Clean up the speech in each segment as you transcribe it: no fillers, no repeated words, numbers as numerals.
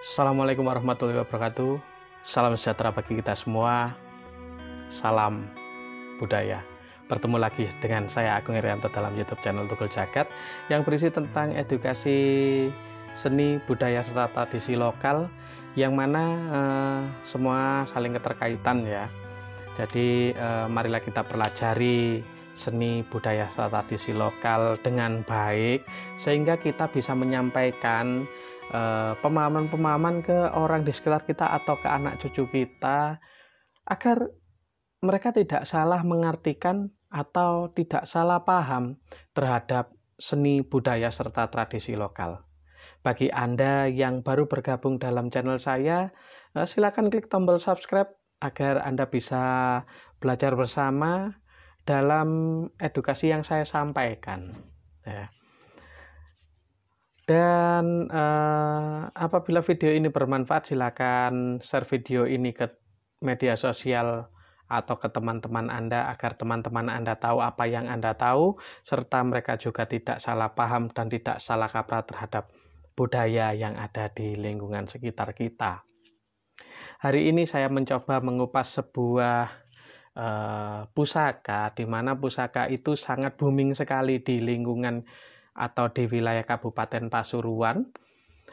Assalamualaikum warahmatullahi wabarakatuh. Salam sejahtera bagi kita semua. Salam budaya. Bertemu lagi dengan saya Agung Irianto dalam YouTube channel Tugel Jagat yang berisi tentang edukasi seni, budaya serta tradisi lokal yang mana semua saling keterkaitan ya. Jadi marilah kita pelajari seni, budaya serta tradisi lokal dengan baik sehingga kita bisa menyampaikan pemahaman-pemahaman ke orang di sekitar kita atau ke anak cucu kita agar mereka tidak salah mengartikan atau tidak salah paham terhadap seni, budaya, serta tradisi lokal. Bagi Anda yang baru bergabung dalam channel saya, silakan klik tombol subscribe agar Anda bisa belajar bersama dalam edukasi yang saya sampaikan. Ya. Dan apabila video ini bermanfaat, silakan share video ini ke media sosial atau ke teman-teman Anda agar teman-teman Anda tahu apa yang Anda tahu, serta mereka juga tidak salah paham dan tidak salah kaprah terhadap budaya yang ada di lingkungan sekitar kita. Hari ini saya mencoba mengupas sebuah pusaka, di mana pusaka itu sangat booming sekali di lingkungan atau di wilayah Kabupaten Pasuruan,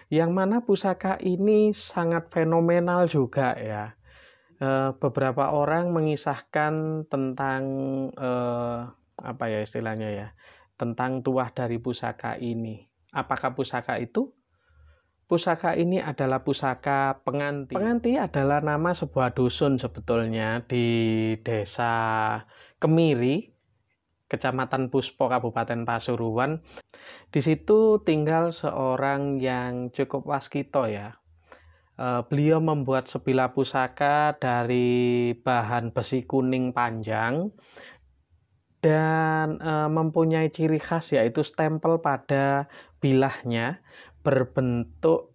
yang mana pusaka ini sangat fenomenal juga ya. Beberapa orang mengisahkan tentang apa ya istilahnya ya, tentang tuah dari pusaka ini. Apakah pusaka itu? Pusaka ini adalah pusaka penganti. Penganti adalah nama sebuah dusun sebetulnya di desa Kemiri, Kecamatan Puspo, Kabupaten Pasuruan. Di situ tinggal seorang yang cukup waskito ya. Beliau membuat sebilah pusaka dari bahan besi kuning panjang dan mempunyai ciri khas yaitu stempel pada bilahnya berbentuk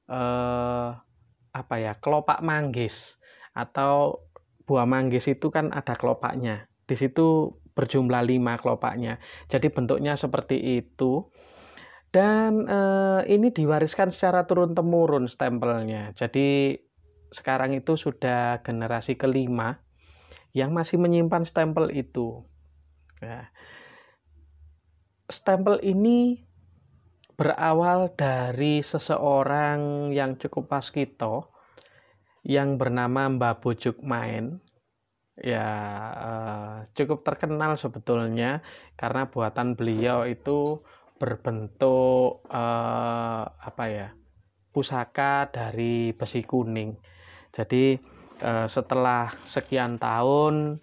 apa ya, kelopak manggis atau buah manggis itu kan ada kelopaknya. Di situ berjumlah 5 kelopaknya. Jadi bentuknya seperti itu. Dan ini diwariskan secara turun-temurun stempelnya. Jadi sekarang itu sudah generasi kelima yang masih menyimpan stempel itu. Ya. Stempel ini berawal dari seseorang yang cukup waskito yang bernama Mbah Bujuk Maen. Ya cukup terkenal sebetulnya karena buatan beliau itu berbentuk apa ya, pusaka dari besi kuning. Jadi setelah sekian tahun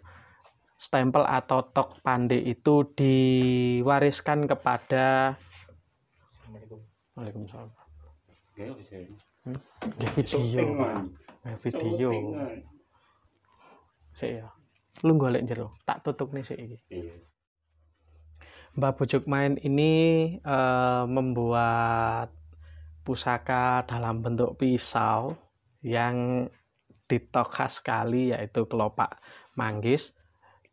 stempel atau tok pande itu diwariskan kepada Waalaikumsalam. Video. Sik ya. Lu golek jero, tak tutup nih sik iki. Mbah Bujuk Maen ini membuat pusaka dalam bentuk pisau yang ditok khas sekali yaitu kelopak manggis.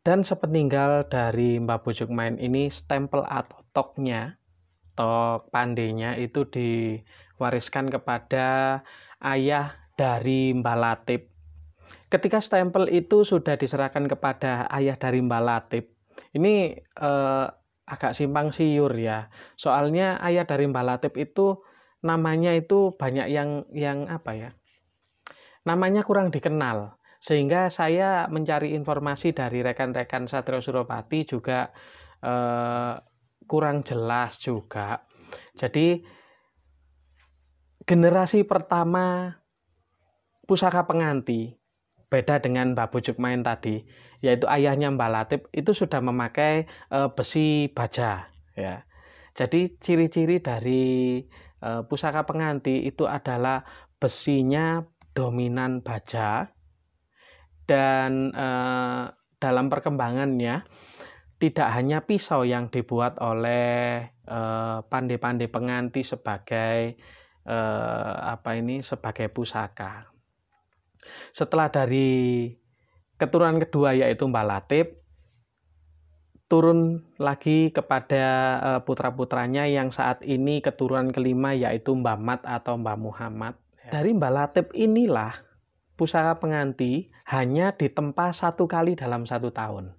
Dan sepeninggal dari Mbah Bujuk Maen ini stempel atau toknya, tok pandenya itu diwariskan kepada ayah dari Mbah Latif. Ketika stempel itu sudah diserahkan kepada ayah dari Mbah Latif, ini agak simpang siur ya. Soalnya ayah dari Mbah Latif itu namanya itu banyak yang apa ya? Namanya kurang dikenal. Sehingga saya mencari informasi dari rekan-rekan Satrio Suropati juga kurang jelas juga. Jadi generasi pertama pusaka penganti beda dengan Mbah Bujuk Maen tadi, yaitu ayahnya Mbah Latif itu sudah memakai besi baja ya. Jadi ciri-ciri dari pusaka penganti itu adalah besinya dominan baja dan dalam perkembangannya tidak hanya pisau yang dibuat oleh pandai-pandai penganti sebagai sebagai pusaka. Setelah dari keturunan kedua yaitu Mbah Latif, turun lagi kepada putra-putranya yang saat ini keturunan kelima yaitu Mbah Mat atau Mbah Muhammad Dari Mbah Latif inilah pusaka penganti hanya ditempa 1 kali dalam 1 tahun.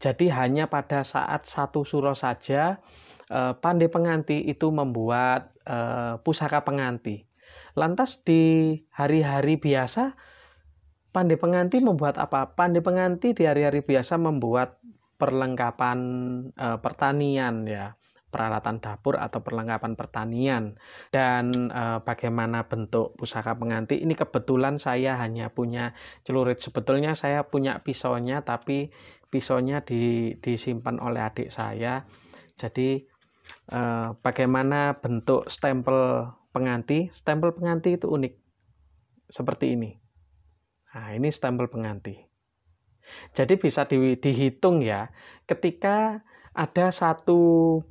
Jadi hanya pada saat 1 suro saja pandai penganti itu membuat pusaka penganti. Lantas di hari-hari biasa pandai penganti membuat apa? Pandai penganti di hari-hari biasa membuat perlengkapan pertanian ya, peralatan dapur atau perlengkapan pertanian. Dan bagaimana bentuk pusaka penganti ini, kebetulan saya hanya punya celurit. Sebetulnya saya punya pisaunya, tapi pisaunya disimpan oleh adik saya. Jadi bagaimana bentuk stempel penganti? Stempel penganti itu unik seperti ini. Nah, ini stempel penganti. Jadi bisa dihitung ya, ketika ada 1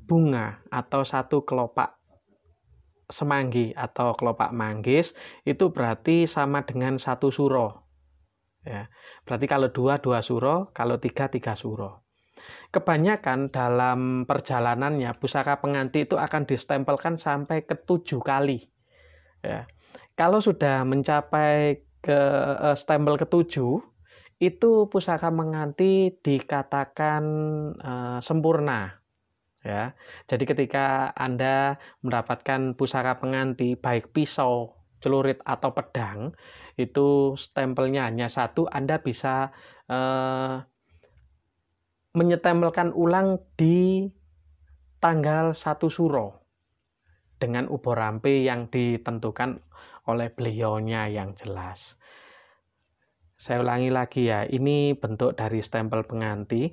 bunga atau 1 kelopak semanggi atau kelopak manggis, itu berarti sama dengan 1 suro. Ya, berarti kalau 2 suro, kalau 3 suro. Kebanyakan dalam perjalanannya pusaka penganti itu akan distempelkan sampai ke 7 kali. Ya. Kalau sudah mencapai ke stempel ke-7, itu pusaka penganti dikatakan sempurna. Ya. Jadi ketika Anda mendapatkan pusaka penganti baik pisau, celurit atau pedang, itu stempelnya hanya 1, Anda bisa menyetempelkan ulang di tanggal 1 suro dengan ubur rampe yang ditentukan oleh beliaunya yang jelas. Saya ulangi lagi ya, ini bentuk dari stempel penganti.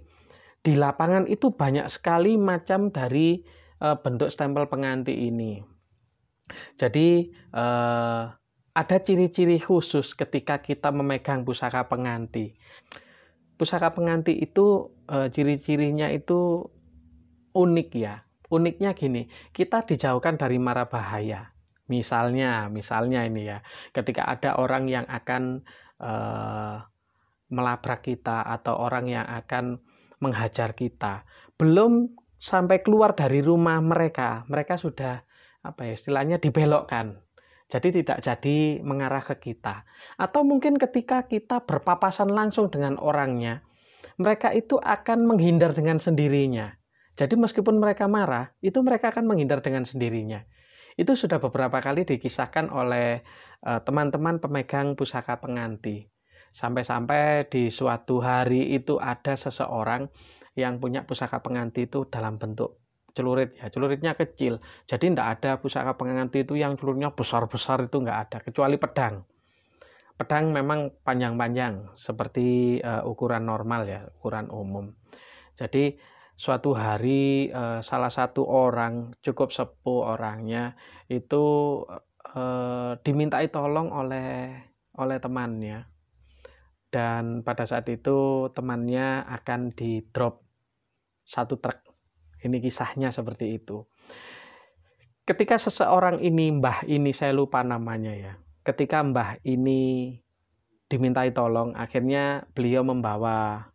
Di lapangan itu banyak sekali macam dari bentuk stempel penganti ini. Jadi ada ciri-ciri khusus ketika kita memegang pusaka penganti. Pusaka penganti itu ciri-cirinya itu unik ya. Uniknya gini, kita dijauhkan dari mara bahaya. Misalnya ini ya, ketika ada orang yang akan melabrak kita atau orang yang akan menghajar kita, belum sampai keluar dari rumah mereka sudah istilahnya dibelokkan. Jadi tidak jadi mengarah ke kita. Atau mungkin ketika kita berpapasan langsung dengan orangnya, mereka itu akan menghindar dengan sendirinya. Jadi meskipun mereka marah, itu mereka akan menghindar dengan sendirinya. Itu sudah beberapa kali dikisahkan oleh teman-teman pemegang pusaka penganti. Sampai-sampai di suatu hari itu ada seseorang yang punya pusaka penganti itu dalam bentuk celurit ya. Celuritnya kecil. Jadi tidak ada pusaka penganti itu yang celuritnya besar-besar, itu nggak ada. Kecuali pedang. Pedang memang panjang-panjang seperti ukuran normal ya, ukuran umum. Jadi suatu hari salah satu orang, cukup sepuh orangnya, itu dimintai tolong oleh temannya. Dan pada saat itu temannya akan di-drop 1 truk. Ini kisahnya seperti itu. Ketika seseorang ini, Mbah ini saya lupa namanya ya. Ketika Mbah ini dimintai tolong, akhirnya beliau membawa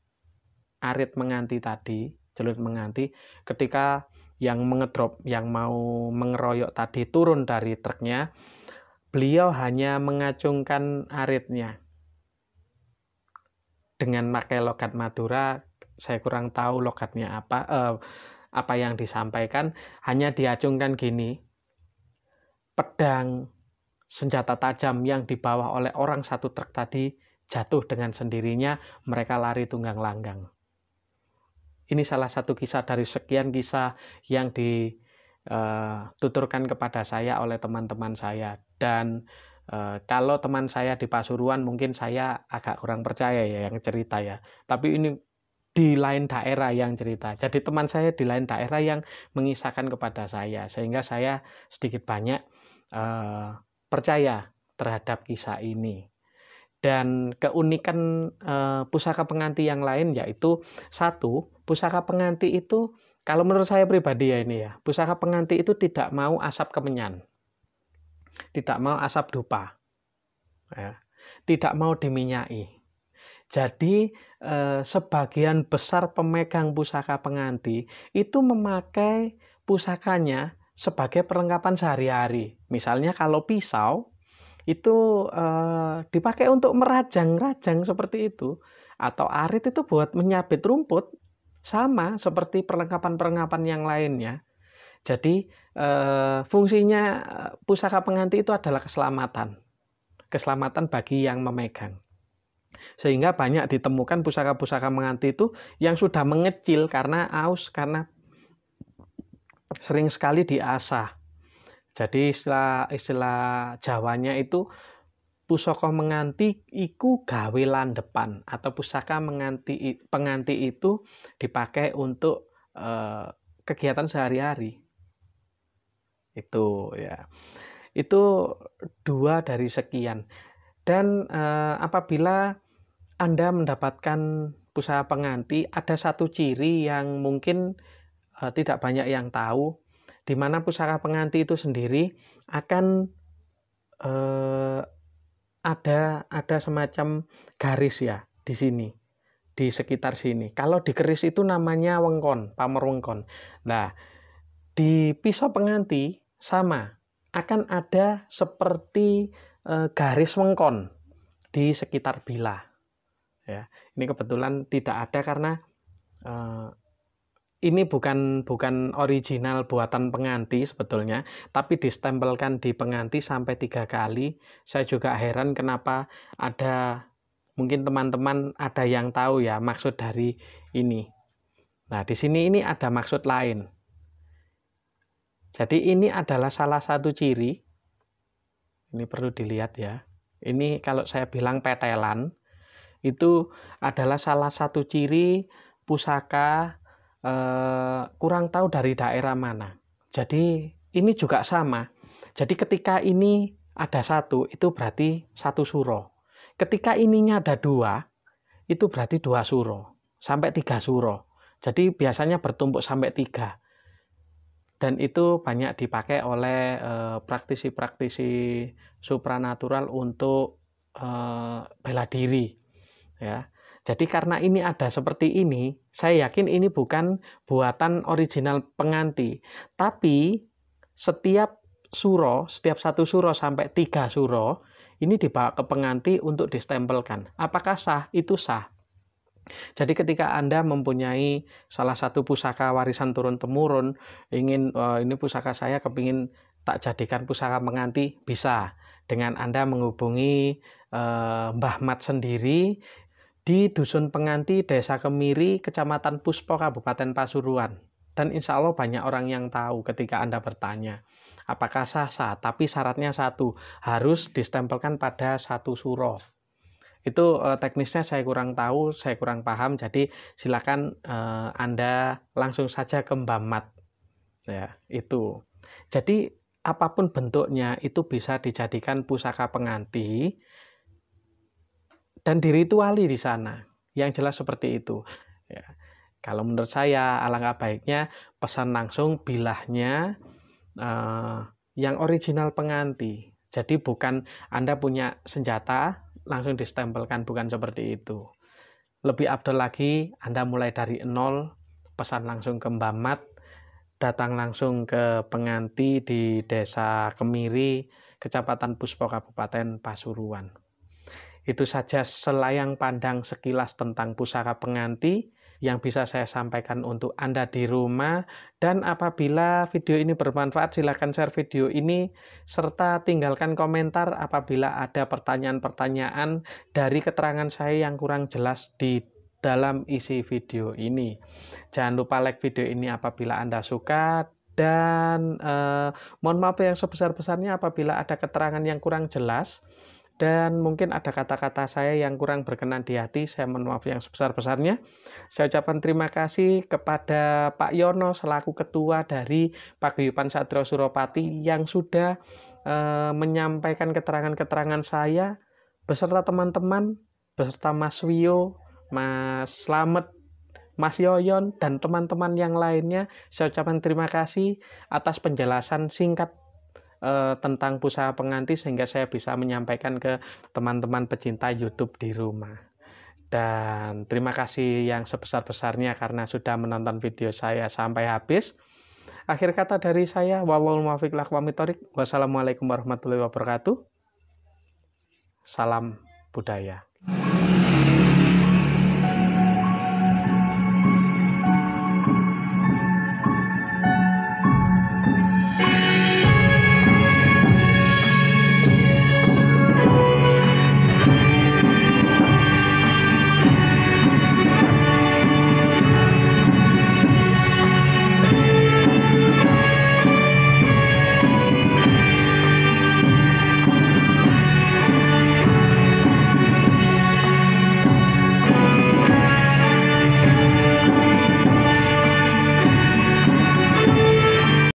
arit menganti tadi, celurit menganti. Ketika yang mengedrop, yang mau mengeroyok tadi turun dari truknya, beliau hanya mengacungkan aritnya dengan pakai logat Madura. Saya kurang tahu logatnya apa yang disampaikan, hanya diacungkan gini, pedang senjata tajam yang dibawa oleh orang 1 truk tadi jatuh dengan sendirinya, mereka lari tunggang langgang. Ini salah satu kisah dari sekian kisah yang dituturkan kepada saya oleh teman-teman saya. Dan kalau teman saya di Pasuruan mungkin saya agak kurang percaya ya yang cerita ya. Tapi ini di lain daerah yang cerita. Jadi teman saya di lain daerah yang mengisahkan kepada saya. Sehingga saya sedikit banyak percaya terhadap kisah ini. Dan keunikan pusaka penganti yang lain yaitu 1, pusaka penganti itu kalau menurut saya pribadi ya ini ya, pusaka penganti itu tidak mau asap kemenyan, tidak mau asap dupa, ya, tidak mau diminyai. Jadi sebagian besar pemegang pusaka penganti itu memakai pusakanya sebagai perlengkapan sehari-hari. Misalnya kalau pisau itu dipakai untuk merajang-rajang seperti itu, atau arit itu buat menyabit rumput, sama seperti perlengkapan-perlengkapan yang lainnya. Jadi fungsinya pusaka penganti itu adalah keselamatan bagi yang memegang. Sehingga banyak ditemukan pusaka-pusaka penganti itu yang sudah mengecil karena aus, karena sering sekali diasah. Jadi istilah Jawanya itu pusaka menganti iku gawe landepan, atau pusaka penganti itu dipakai untuk kegiatan sehari-hari. Itu ya. Itu 2 dari sekian. Dan apabila Anda mendapatkan pusaka penganti, ada satu ciri yang mungkin tidak banyak yang tahu, di mana pusaka penganti itu sendiri akan ada semacam garis ya di sini, di sekitar sini. Kalau di keris itu namanya wengkon, pamor wengkon. Nah, di pisau penganti sama, akan ada seperti garis wengkon di sekitar bilah. Ya, ini kebetulan tidak ada karena ini bukan original buatan penganti sebetulnya, tapi distempelkan di penganti sampai 3 kali. Saya juga heran kenapa mungkin teman-teman ada yang tahu ya maksud dari ini. Nah, di sini ini ada maksud lain. Jadi ini adalah salah satu ciri. Ini perlu dilihat ya. Ini kalau saya bilang petelan, itu adalah salah satu ciri pusaka, kurang tahu dari daerah mana. Jadi ini juga sama. Jadi ketika ini ada 1, itu berarti 1 suro. Ketika ininya ada 2, itu berarti 2 suro. Sampai 3 suro. Jadi biasanya bertumpuk sampai 3. Dan itu banyak dipakai oleh praktisi-praktisi supranatural untuk bela diri. Ya. Jadi karena ini ada seperti ini, saya yakin ini bukan buatan original penganti. Tapi setiap setiap 1 suro sampai 3 suro, ini dibawa ke penganti untuk distempelkan. Apakah sah? Itu sah. Jadi ketika Anda mempunyai salah satu pusaka warisan turun-temurun, ingin ini pusaka saya kepingin tak jadikan pusaka penganti, bisa. Dengan Anda menghubungi Mbah Mat sendiri di Dusun Penganti, Desa Kemiri, Kecamatan Puspo, Kabupaten Pasuruan. Dan insya Allah banyak orang yang tahu ketika Anda bertanya. Apakah sah? Sah, tapi syaratnya 1, harus distempelkan pada 1 suro. Itu teknisnya saya kurang tahu, saya kurang paham, jadi silakan Anda langsung saja ke Mbah Mat. Ya, itu. Jadi apapun bentuknya itu bisa dijadikan pusaka penganti dan dirituali di sana. Yang jelas seperti itu. Ya. Kalau menurut saya alangkah baiknya pesan langsung bilahnya yang original penganti. Jadi bukan Anda punya senjata langsung distempelkan, bukan seperti itu. Lebih afdol lagi Anda mulai dari 0, pesan langsung ke Mbah Mat, datang langsung ke penganti di Desa Kemiri, Kecamatan Puspo, Kabupaten Pasuruan. Itu saja selayang pandang sekilas tentang pusaka penganti yang bisa saya sampaikan untuk Anda di rumah. Dan apabila video ini bermanfaat, silakan share video ini serta tinggalkan komentar apabila ada pertanyaan-pertanyaan dari keterangan saya yang kurang jelas di dalam isi video ini. Jangan lupa like video ini apabila Anda suka, dan mohon maaf yang sebesar-besarnya apabila ada keterangan yang kurang jelas dan mungkin ada kata-kata saya yang kurang berkenan di hati. Saya mohon maaf yang sebesar-besarnya. Saya ucapkan terima kasih kepada Pak Yono selaku ketua dari Paguyuban Satrio Suropati yang sudah menyampaikan keterangan-keterangan saya beserta teman-teman, beserta Mas Wio, Mas Slamet, Mas Yoyon, dan teman-teman yang lainnya. Saya ucapkan terima kasih atas penjelasan singkat tentang pusaka penganti sehingga saya bisa menyampaikan ke teman-teman pecinta YouTube di rumah. Dan terima kasih yang sebesar-besarnya karena sudah menonton video saya sampai habis. Akhir kata dari saya, wallahul muwaffiq ila aqwamit thoriq. Wassalamualaikum warahmatullahi wabarakatuh. Salam budaya.